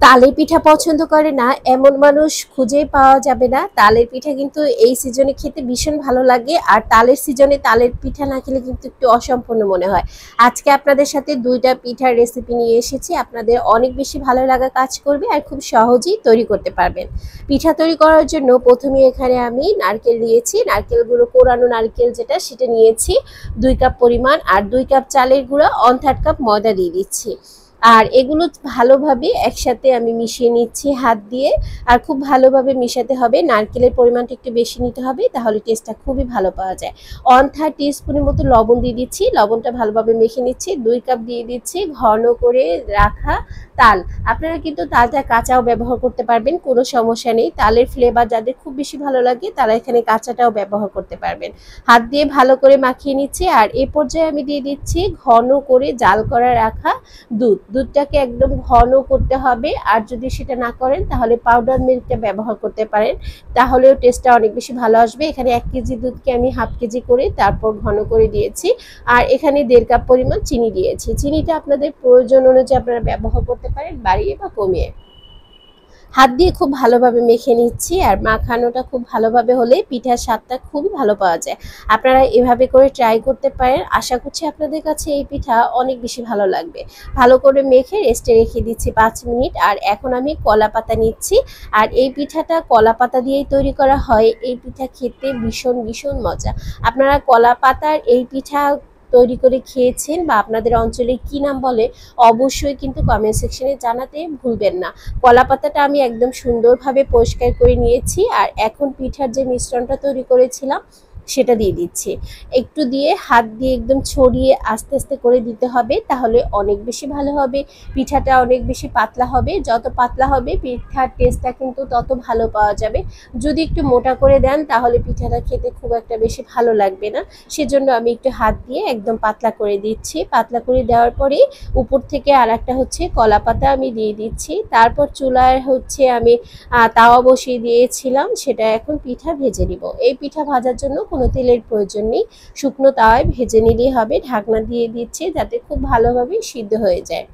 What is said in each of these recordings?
তালের পিঠা পছন্দ করে না এমন মানুষ খুঁজেই পাওয়া যাবে না। তালের পিঠা কিন্তু এই সিজনে খেতে ভীষণ ভালো লাগে, আর তালের সিজনে তালের পিঠা না খেলে কিন্তু একটু অসম্পূর্ণ মনে হয়। আজকে আপনাদের সাথে দুইটা পিঠার রেসিপি নিয়ে এসেছি, আপনাদের অনেক বেশি ভালো লাগা কাজ করবে আর খুব সহজেই তৈরি করতে পারবেন। পিঠা তৈরি করার জন্য প্রথমে এখানে আমি নারকেল নিয়েছি, নারকেলগুলো কোরানো নারকেল যেটা সেটা নিয়েছি 2 কাপ পরিমাণ, আর 2 কাপ চালের গুঁড়া 1/3 কাপ ময়দা দিয়ে দিচ্ছি। আর এগুলো ভালোভাবে একসাথে আমি মিশিয়ে নিচ্ছি হাত দিয়ে। আর খুব ভালোভাবে মিশাতে হবে, নারকেলের পরিমাণটা একটু বেশি নিতে হবে, তাহলে টেস্টটা খুবই ভালো পাওয়া যায়। 1/3 টিস্পুনের মতো লবণ দিয়ে দিচ্ছি, লবণটা ভালোভাবে মেখে নিচ্ছি। 2 কাপ দিয়ে দিচ্ছি ঘন করে রাখা তাল। আপনারা কিন্তু তালটা কাঁচাও ব্যবহার করতে পারবেন, কোনো সমস্যা নেই। তালের ফ্লেভার যাদের খুব বেশি ভালো লাগে তারা এখানে কাঁচাটাও ব্যবহার করতে পারবেন। হাত দিয়ে ভালো করে মাখিয়ে নিচ্ছি। আর এই পর্যায়ে আমি দিয়ে দিচ্ছি ঘন করে জাল করা রাখা দুধটাকে একদম ঘন করতে হবে। আর যদি সেটা না করেন তাহলে পাউডার মিল্কটা ব্যবহার করতে পারেন, তাহলেও টেস্টটা অনেক বেশি ভালো আসবে। এখানে 1 কেজি দুধকে আমি হাফ কেজি করে তারপর ঘন করে দিয়েছি। আর এখানে 1.5 কাপ পরিমাণ চিনি দিয়েছি। চিনিটা আপনাদের প্রয়োজন অনুযায়ী আপনারা ব্যবহার করতে পারেন, বাড়িয়ে বা কমিয়ে। হাত দিয়ে খুব ভালোভাবে মেখে নিচ্ছি। আর মাখানোটা খুব ভালোভাবে হলে পিঠার স্বাদটা খুবই ভালো পাওয়া যায়। আপনারা এভাবে করে ট্রাই করতে পারেন, আশা করছি আপনাদের কাছে এই পিঠা অনেক বেশি ভালো লাগবে। ভালো করে মেখে রেস্টে রেখে দিচ্ছি 5 মিনিট। আর এখন আমি কলা পাতা নিচ্ছি। আর এই পিঠাটা কলা পাতা দিয়েই তৈরি করা হয়। এই পিঠা খেতে ভীষণ ভীষণ মজা। আপনারা কলা পাতার এই পিঠা তৈরি করে খেয়েছেন বা আপনাদের অঞ্চলে কি নাম বলে অবশ্যই কিন্তু কমেন্ট সেকশনে জানাতে ভুলবেন না। কলা পাতাটা আমি একদম সুন্দরভাবে পরিষ্কার করে নিয়েছি। আর এখন পিঠার যে মিশ্রণটা তৈরি করেছিলাম সেটা দিয়ে দিচ্ছি। একটু দিয়ে হাত দিয়ে একদম ছড়িয়ে আস্তে আস্তে করে দিতে হবে, তাহলে অনেক বেশি ভালো হবে। পিঠাটা অনেক বেশি পাতলা হবে, যত পাতলা হবে পিঠার টেস্টটা কিন্তু তত ভালো পাওয়া যাবে। যদি একটু মোটা করে দেন তাহলে পিঠাটা খেতে খুব একটা বেশি ভালো লাগবে না। সেজন্য আমি একটু হাত দিয়ে একদম পাতলা করে দিচ্ছি। পাতলা করে দেওয়ার পরে উপর থেকে আর একটা হচ্ছে কলা পাতা আমি দিয়ে দিচ্ছি। তারপর চুলায় হচ্ছে আমি তাওয়া বসিয়ে দিয়েছিলাম, সেটা এখন পিঠা ভেজে নিব। এই পিঠা ভাজার জন্য কোনো তেলের প্রয়োজন নেই, শুকনো তাওয়ায় ভেজে নিলেই হবে। ঢাকনা দিয়ে দিচ্ছি যাতে খুব ভালোভাবে সিদ্ধ হয়ে যায়।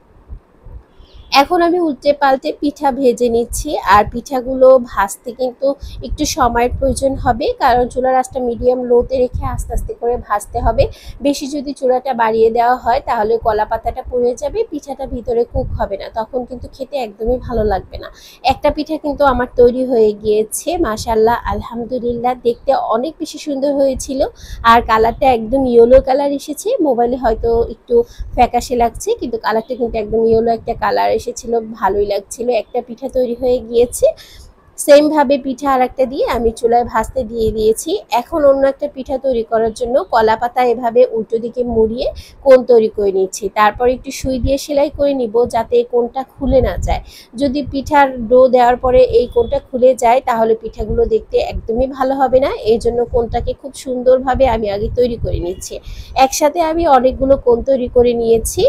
এখন আমি উল্টে পাল্টে পিঠা ভেজে নিচ্ছি। আর পিঠাগুলো ভাজতে কিন্তু একটু সময়ের প্রয়োজন হবে, কারণ চুলার আঁচটা মিডিয়াম লোতে রেখে আস্তে আস্তে করে ভাজতে হবে। বেশি যদি চুলাটা বাড়িয়ে দেওয়া হয় তাহলে কলা পাতাটা পুড়ে যাবে, পিঠাটা ভিতরে কুক হবে না, তখন কিন্তু খেতে একদমই ভালো লাগবে না। একটা পিঠা কিন্তু আমার তৈরি হয়ে গিয়েছে, মাশাআল্লাহ আলহামদুলিল্লাহ, দেখতে অনেক বেশি সুন্দর হয়েছিল। আর কালারটা একদম ইয়েলো কালার এসেছে, মোবাইলে হয়তো একটু ফ্যাকাশে লাগছে কিন্তু কালারটা কিন্তু একদম ইয়েলো একটা কালার এসেছিল, ভালোই লাগছিল। একটা পিঠা তৈরি হয়ে গিয়েছে। সেম ভাবে পিঠা আর একটা দিয়ে আমি চুলায় ভাজতে দিয়ে দিয়েছি। এখন অন্য একটা পিঠা তৈরি করার জন্য কলা পাতা এভাবে উল্টো দিকে মুড়িয়ে কোণ তৈরি করে নিচ্ছি। তারপর একটু সুই দিয়ে সেলাই করে নিব যাতে কোণটা খুলে না যায়। যদি পিঠার ডো দেওয়ার পরে এই কোণটা খুলে যায় তাহলে পিঠাগুলো দেখতে একদমই ভালো হবে না। এই জন্য কোণটাকে খুব সুন্দরভাবে আমি আগে তৈরি করে নিচ্ছি। একসাথে আমি অনেকগুলো কোণ তৈরি করে নিয়েছি।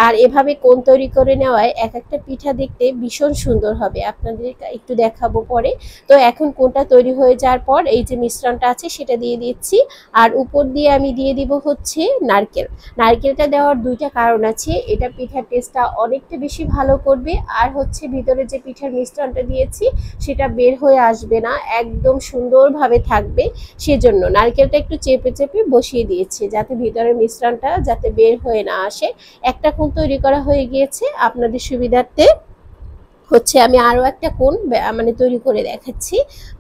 আর এভাবে কোণ তৈরি করে নেওয়ায় এক একটা পিঠা দেখতে ভীষণ সুন্দর হবে, আপনাদের একটু দেখাবো পরে। তো এখন কোণটা তৈরি হয়ে যাওয়ার পর এই যে মিশ্রণটা আছে সেটা দিয়ে দিচ্ছি। আর উপর দিয়ে আমি দিয়ে দিব হচ্ছে নারকেল। নারকেলটা দেওয়ার দুইটা কারণ আছে, এটা পিঠার টেস্টটা অনেকটা বেশি ভালো করবে। আর হচ্ছে ভিতরে যে পিঠার মিশ্রণটা দিয়েছি সেটা বের হয়ে আসবে না, একদম সুন্দরভাবে থাকবে। সেজন্য নারকেলটা একটু চেপে চেপে বসিয়ে দিয়েছি যাতে ভিতরের মিশ্রণটা যাতে বের হয়ে না আসে। একটা কোণ তৈরি করা হয়ে গিয়েছে, আপনাদের সুবিধার্থে হচ্ছে আমি আরও একটা কোণ মানে তৈরি করে দেখাচ্ছি।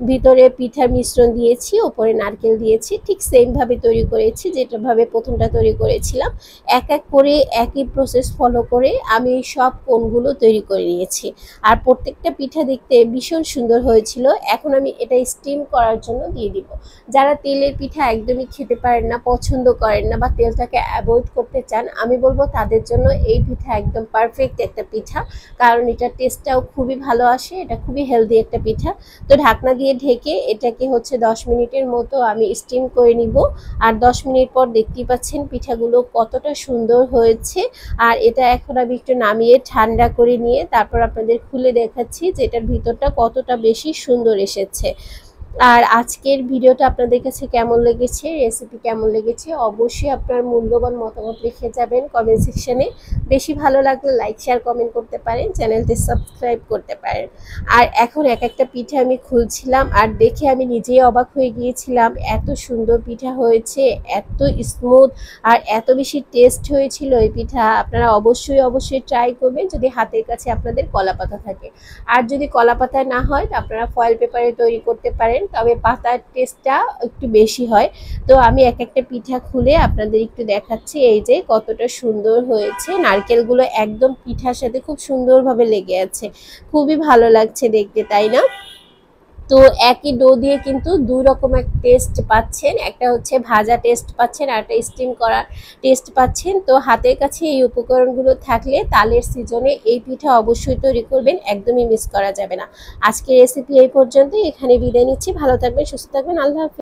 ভিতরে পিঠার মিশ্রণ দিয়েছি, ওপরে নারকেল দিয়েছি, ঠিক সেমভাবে তৈরি করেছি যেটাভাবে প্রথমটা তৈরি করেছিলাম। এক এক করে একই প্রসেস ফলো করে আমি সব কোণগুলো তৈরি করে নিয়েছি। আর প্রত্যেকটা পিঠা দেখতে ভীষণ সুন্দর হয়েছিল। এখন আমি এটা স্টিম করার জন্য দিয়ে দিব। যারা তেলের পিঠা একদমই খেতে পারেন না, পছন্দ করেন না বা তেলটাকে অ্যাভয়েড করতে চান, আমি বলবো তাদের জন্য এই পিঠা একদম পারফেক্ট একটা পিঠা, কারণ এটা টেস্টটাও খুবই ভালো আসে, এটা খুবই হেলদি একটা পিঠা। তো ঢাকনা দিয়ে ঢেকে এটাকে হচ্ছে 10 মিনিটের মতো আমি স্টিম করে নিব। আর 10 মিনিট পর দেখতেই পাচ্ছেন পিঠাগুলো কতটা সুন্দর হয়েছে। আর এটা এখন আমি একটু নামিয়ে ঠান্ডা করে নিয়ে তারপর আপনাদের খুলে দেখাচ্ছি যে এটার ভিতরটা কতটা বেশি সুন্দর এসেছে। আর আজকের ভিডিওটা আপনাদের কাছে কেমন লেগেছে, রেসিপি কেমন লেগেছে, অবশ্যই আপনার মূল্যবান মতামত লিখে যাবেন কমেন্ট সেকশনে। বেশি ভালো লাগলে লাইক শেয়ার কমেন্ট করতে পারেন, চ্যানেলটি সাবস্ক্রাইব করতে পারেন। আর এখন এক একটা পিঠা আমি খুলছিলাম আর দেখে আমি নিজেই অবাক হয়ে গিয়েছিলাম, এত সুন্দর পিঠা হয়েছে, এত স্মুথ আর এত বেশি টেস্ট হয়েছিল এই পিঠা। আপনারা অবশ্যই ট্রাই করবেন যদি হাতের কাছে আপনাদের কলাপাতা থাকে। আর যদি কলাপাতা না হয় তো আপনারা ফয়েল পেপারে তৈরি করতে পারেন, তবে পাতার টেস্টটা একটু বেশি হয়। তো আমি এক একটা পিঠা খুলে আপনাদের একটু দেখাচ্ছি। এই যে কতটা সুন্দর হয়েছে, নারকেলগুলো একদম পিঠার সাথে খুব সুন্দরভাবে লেগে আছে, খুবই ভালো লাগছে দেখতে, তাই না? তো একই ডো দিয়ে কিন্তু দুই রকমের টেস্ট পাচ্ছেন, একটা হচ্ছে ভাজা টেস্ট পাচ্ছেন আর একটা স্টিম করা টেস্ট পাচ্ছেন। তো হাতের কাছে এই উপকরণগুলো থাকলে তালের সিজনে এই পিঠা অবশ্যই তৈরি করবেন, একদমই মিস করা যাবে না। আজকের রেসিপি এই পর্যন্ত, এখানে বিদায় নিচ্ছি। ভালো থাকবেন, সুস্থ থাকবেন, আল্লাহ হাফেজ।